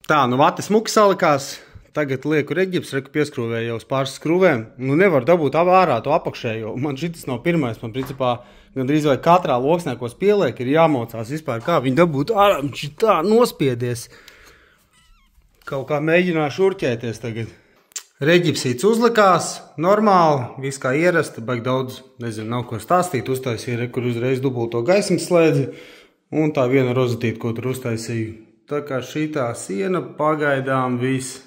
Tā, nu vati smuki salikās. Tagad lieku reģips, reku pieskrūvēju jau uz pāris skrūvēm. Nu nevar dabūt ārā to apakšējo. Man šitas nav pirmais. Man principā gandrīz vai katrā loksnē, ko spieliek, ir jāmaucās vispār, kā viņi dabūt ārā. Viņš ir tā nospiedies. Kaut kā mēģināšu urķēties tagad. Reģipsīts uzlikās, normāli, viss kā ierasta, baigi daudz, nezinu, nav ko stāstīt. Uztaisīja, kur uzreiz dubulto gaismas slēdzi. Un tā viena rozetīte, ko tur uztaisīju. Tā kā šitā siena pagaidām viss.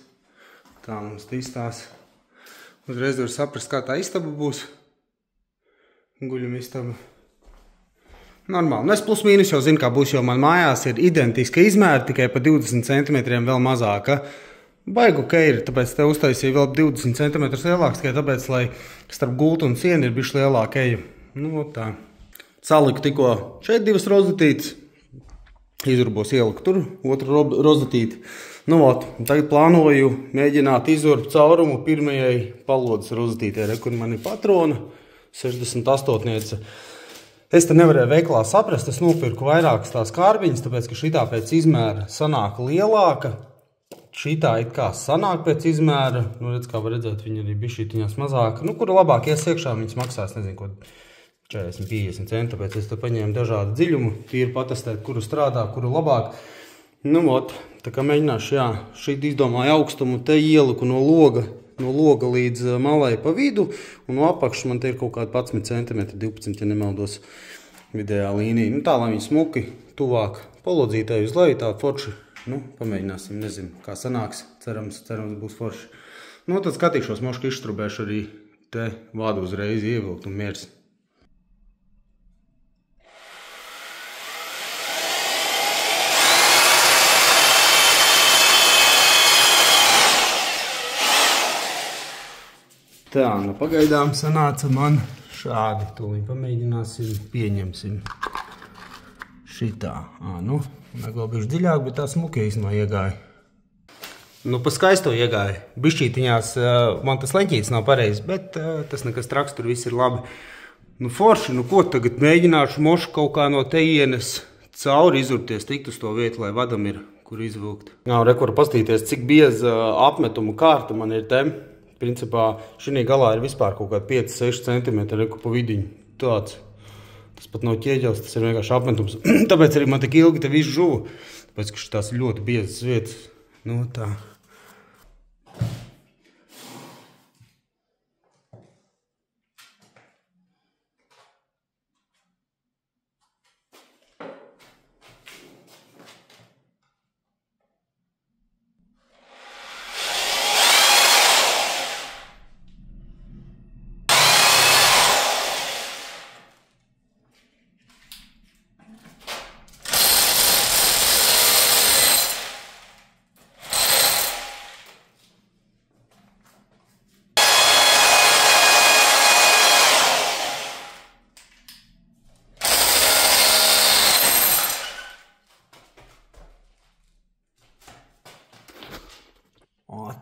Tā mums tistās. Uzreiz var saprast, kā tā istaba būs. Guļam istaba. Normāli. Nu es plus mīnus jau zinu, kā būs, jo man mājās ir identiska izmēra, tikai pa 20 cm vēl mazāka. Baigu, ka ir, tāpēc te uztaisīju vēl 20 cm lielāks, tikai tāpēc, lai starp gultu un sienu ir bišķi lielāka eja. Nu, tā. Saliku tikko šeit divas rozetītes. Izurbos ieliku tur, otru rozetīti. Nu, ot, tagad plānoju mēģināt izurbt caurumu pirmajai palodas rozetītē, kur man ir patrona, 68. Es te nevarēju veiklā saprast, es nopirku vairākas tās kārbiņas, tāpēc, ka šitā pēc izmēra sanāk lielāka. Šitā it kā sanāk pēc izmēra, nu, redz, kā var redzēt, viņa arī bišķītiņās mazāka. Nu, kura labāk ies iekšā, viņas maksās, nezinu, ko 40-50 centi, tāpēc es te paņēmu dažādu dziļumu, tīri patestēt, kuru strādā, kuru labāk. Nu, ot, tā kā mēģināšu, jā, šeit izdomāju augstumu, te ieliku no loga līdz malai pa vidu, un no apakšas man te ir kaut kādi 11 cm, 12, ja nemaldos, vidējā līnija. Nu, tā, lai viņi smuki, tuvāk palodzītēji uz leju, tā forši, nu, pamēģināsim, nezinu, kā sanāks, cerams būs forši. Nu, tad skatīšos, mošku izštrubēšu arī te vādu uzreiz ievilkt un miers. Tā, nu pagaidām sanāca man šādi. Tūlīt pamēģināsim, pieņemsim. Šitā. Nu, vēl bišķi dziļāk, bet tā smuki īstenībā iegāja. Nu, pa skaisto iegāja. Bišķītiņās man tas leņķītis nav pareizs, bet tas nekas traks, tur viss ir labi. Nu, forši, nu ko tagad mēģināšu mošu kaut kā no tejienes cauri izurpties, tikt uz to vietu, lai vadam ir, kur izvilkt. Jā, rekur pastīties, cik bieza apmetuma kārta man ir te. Principā šī galā ir vispār kaut kādi 5-6 cm reku pa vidiņu. Tāds. Tas pat nav ķieģels, tas ir vienkārši apmetums. Tāpēc arī man tik ilgi te visu žuvu. Tāpēc, ka šitās ir ļoti biezas vietas. Nu tā.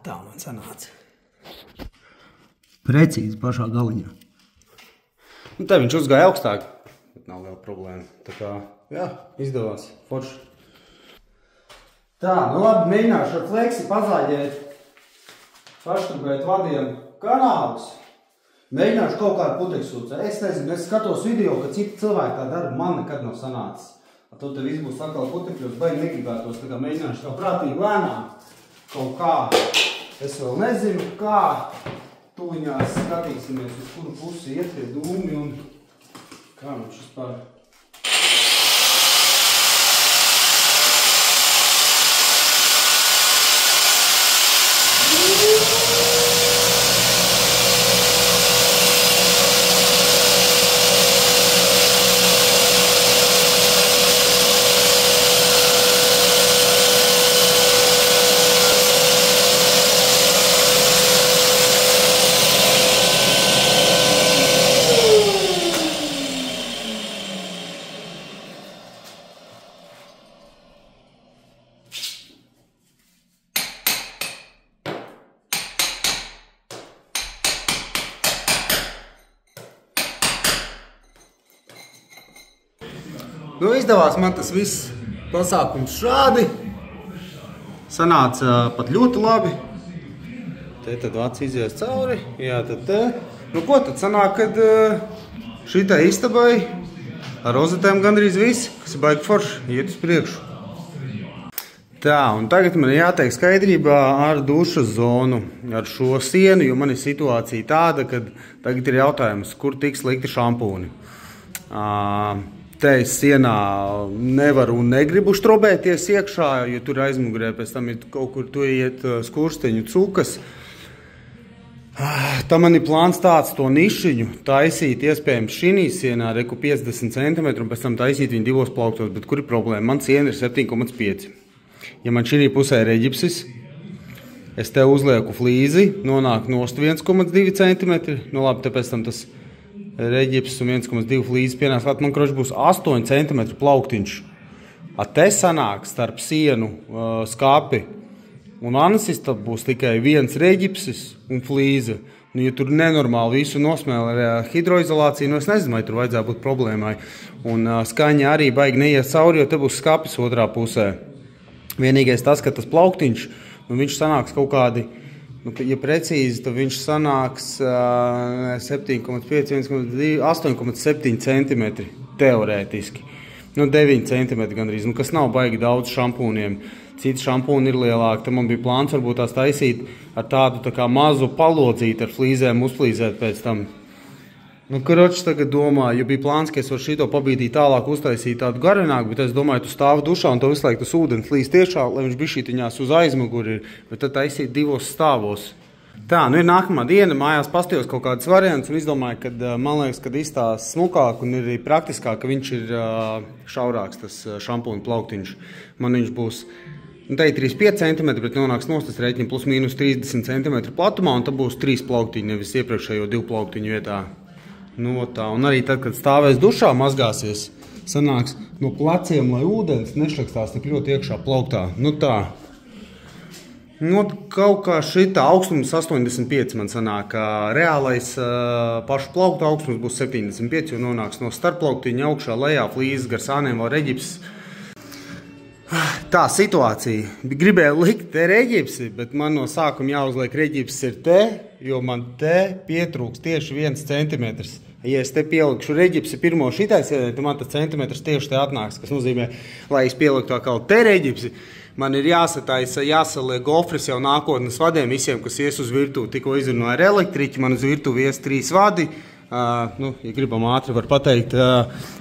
Tā man sanāca. Precīzi pašā galiņā. Nu, tā viņš uzgāja augstāk. Bet nav vēl problēma. Tā kā, jā, izdevās. Forši. Tā, nu labi, mēģināšu ar fleksi pazāģēt paštrubēt vadiem kanālus. Mēģināšu kaut kādu putekļsūcē. Es nezinu, es skatos video, ka citi cilvēki tā dara, man nekad nav sanācis. Tad te viss būs atkal putekļos, baigi negribētos, tā kā mēģināšu tā prātīgi lēnām. Kaut kā, es vēl nezinu, kā tuliņās skatīsimies, uz kuru pusi iet tie dūmi un kā viņš vispār. Nu, izdevās man tas viss pasākums šādi. sanāca pat ļoti labi. Te tad acis izies cauri, jā, tad te. Nu ko, tad sanāk, kad šitai istabai ar rozetēm gandrīz visi, kas ir baigi forši, iet uz priekšu. Tā, un tagad man ir jāteikt skaidrībā ar dušas zonu, ar šo sienu, jo man ir situācija tāda, kad tagad ir jautājums, kur tiks likti šampūni. Te es sienā nevaru un negribu štrobēties iekšā, jo tur aizmugurē pēc tam ir kaut kur tu iet skursteņu cukas. Tā man ir plāns tāds to nišiņu taisīt iespējams šī sienā, reku 50 cm, un pēc tam taisīt viņu divos plauktos, bet kur ir problēma? Man siena ir 7,5. Ja man šī pusē ir reģipsis, es te uzlieku flīzi, nonāk nost 1,2 cm, nu labi, tāpēc tam tas reģips un 1,2 flīzes pienāks klāt, man kroši būs 8 cm plauktiņš. Te sanāk starp sienu, skāpi un anasistabu būs tikai viens reģipsis un flīze. Nu, ja tur nenormāli visu nosmēl ar hidroizolāciju, nu es nezinu, vai tur vajadzētu būt problēmai. Un skaņa arī baigi neies cauri, jo te būs skāpis otrā pusē. Vienīgais tas, ka tas plauktiņš, nu viņš sanāks kaut kādi, nu, ja precīzi, tad viņš sanāks 7,5, 8,7 cm teorētiski. Nu, 9 cm gandrīz, nu, kas nav baigi daudz šampūniem. Citi šampūni ir lielāki. Tad man bija plāns varbūt tās taisīt ar tādu tā kā mazu palodzīti ar flīzēm, uzflīzēt pēc tam. Nu, karoči tagad domāju, jo bija plāns, ka es varu šito pabīdīt tālāk uztaisīt tādu garenāku, bet es domāju, tu stāvi dušā un to visu laiku tas ūdens līst tiešā, lai viņš bišķītiņās uz aizmuguri ir, bet tad taisīt divos stāvos. Tā, nu ir nākamā diena, mājās pastījos kaut kādas variants un izdomāju, ka man liekas, kad izstās smukāk un ir praktiskāk, ka viņš ir šaurāks, tas šampūna plauktiņš. Man viņš būs, nu, te ir 35 cm, bet nonāks nostas rēķini plus mīnus 30 cm platumā, un tad būs 3 plauktiņi, nevis iepriekšējo 2 plauktiņu vietā. No tā, un arī tad, kad stāvēs dušā mazgāsies, sanāks no pleciem, lai ūdens nešrakstās tik ļoti iekšā plauktā. Nu tā. Nu, kaut kā šitā augstums 85 man sanāk, reālais pašu plauktu augstums būs 75, jo nonāks no starpplauktiņa augšā, lejā, flīzes, gar sāniem vēl reģips. Tā situācija. Gribēju likt te reģipsi, bet man no sākuma jāuzliek reģips ir te, jo man te pietrūks tieši 1 cm. Ja es te pielikšu reģipsi pirmo šitais, tad man tas centimetrs tieši te atnāks, kas nozīmē, lai es pieliktu atkal te reģipsi, man ir jāsaliek gofris jau nākotnes vadiem visiem, kas ies uz virtuvi. Tikko izrunāju ar elektriķi, man uz virtuvi ies 3 vadi. Nu, ja gribam ātri, var pateikt,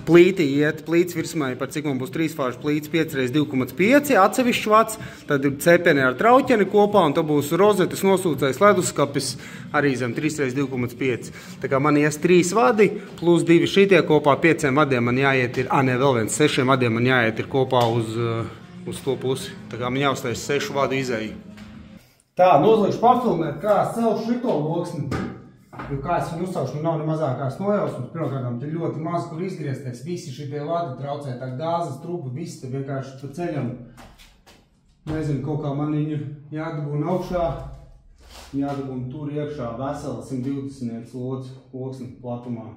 plīti iet, plīts virsmai, par cik man būs 3 fāžu plīts 5x2,5, atsevišķi vads, tad ir cepeni ar trauķeni kopā, un tad būs rozetes nosūcējs leduskapis arī zem 3x2,5. Tā kā man ies 3 vadi, plus 2 šitie kopā 5 vadiem man jāiet ir, vēl viens 6 vadiem man jāiet ir kopā uz to pusi. Tā kā man jāuztais 6 vadu izēju. Tā, nozliekšu pafilmēt, kā es celšu šito loksni. Jo kā es viņu uzsaušu, nav ne mazākās nojausmas, pirmkārtām te ļoti maz, kur izgriezties, visi šitie vadi traucē, tā gāzes trupa, viss te vienkārši pa ceļam, nezinu, kaut kā man viņu jādabūna augšā, jādabūna tur iekšā vesela 120 loksni platumā.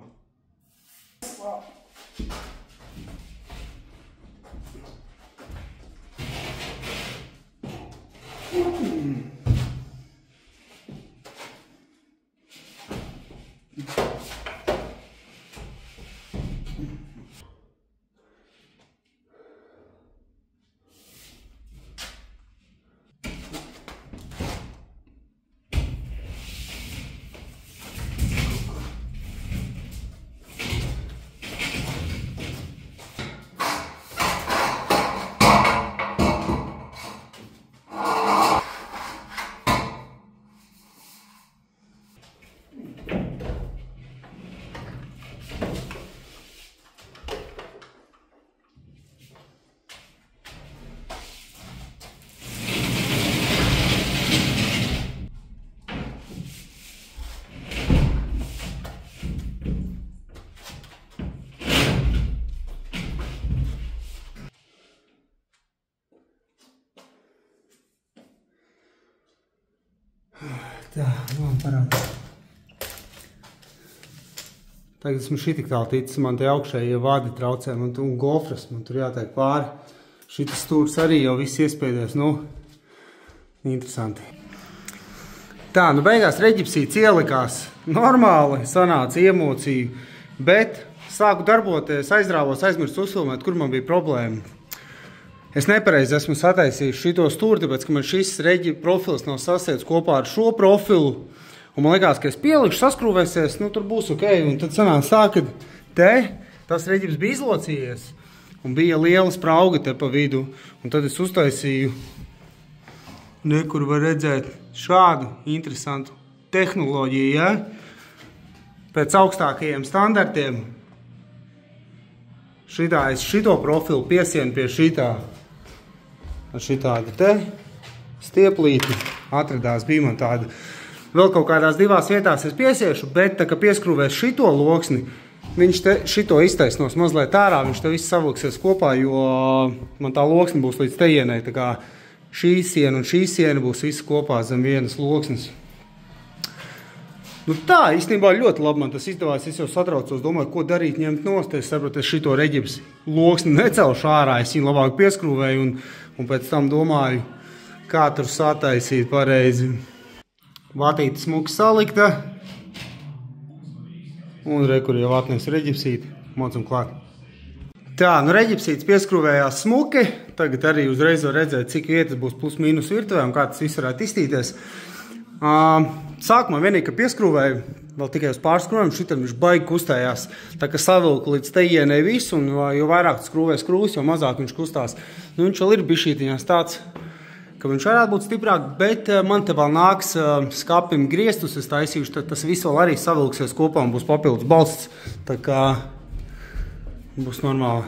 Tā, man parāda. Tagad esmu šitik tālu ticis, man te augšējie vadi traucē, man un gofras, man tur jātiek pāri. Šitas stūrs arī jau viss iespēdēs, nu, Interesanti. Tā, nu beigās reģipsīts ielikās normāli, sanāca emociju, bet sāku darboties, aizrāvos, aizmirst uzfilmēt, kur man bija problēma. Es nepareizi esmu sataisījis šito stūri, tāpēc, ka man šis reģip profils nav sasiets kopā ar šo profilu, un man likās, ka es pielikšu, saskrūvēsies, nu tur būs ok, un tad sanāca tā, ka te tas reģips bija izlocījies, un bija liela sprauga te pa vidu, un tad es uztaisīju, nekur var redzēt šādu interesantu tehnoloģiju, ja? Pēc augstākajiem standartiem. Es šito profilu piesienu pie šitā. Ar šitādu te stieplīti atradās, bija man tāda. Vēl kaut kādās divās vietās es piesiešu, bet tā, ka pieskrūvēs šito loksni, viņš te šito iztaisnos mazliet ārā, viņš te viss savilksies kopā, jo man tā loksni būs līdz tejienai, tā kā šī siena un šī siena būs visi kopā zem vienas loksnes. Nu tā, īstenībā ļoti labi man tas izdevās, es jau satraucos, domāju, ko darīt, ņemt nost, es saprotu, es šito reģips loksni necelšu ārā, es viņu labāk pieskrūvēju un pēc tam domāju, kā tur sataisīt pareizi. Vatīte smuki salikta, un rekur jau atnes reģipsīti, mocam klāt. Tā, nu reģipsīts pieskrūvējās smuki, tagad arī uzreiz var redzēt, cik vietas būs plus mīnus virtuvē un kā tas viss varētu iztīties. Sākumā vienīgi, ka pieskrūvēju, vēl tikai uz pārskrūvējumu, šitam viņš baigi kustējās, tā ka savilku līdz tejienai visu, un jo vairāk skrūvē skrūvis, jo mazāk viņš kustās. Nu, viņš vēl ir bišķītiņās tāds, ka viņš varētu būt stiprāk, bet man te vēl nāks skapim griestus, es taisīšu, tad tas viss vēl arī savilksies kopā un būs papildus balsts, tā kā būs normāli.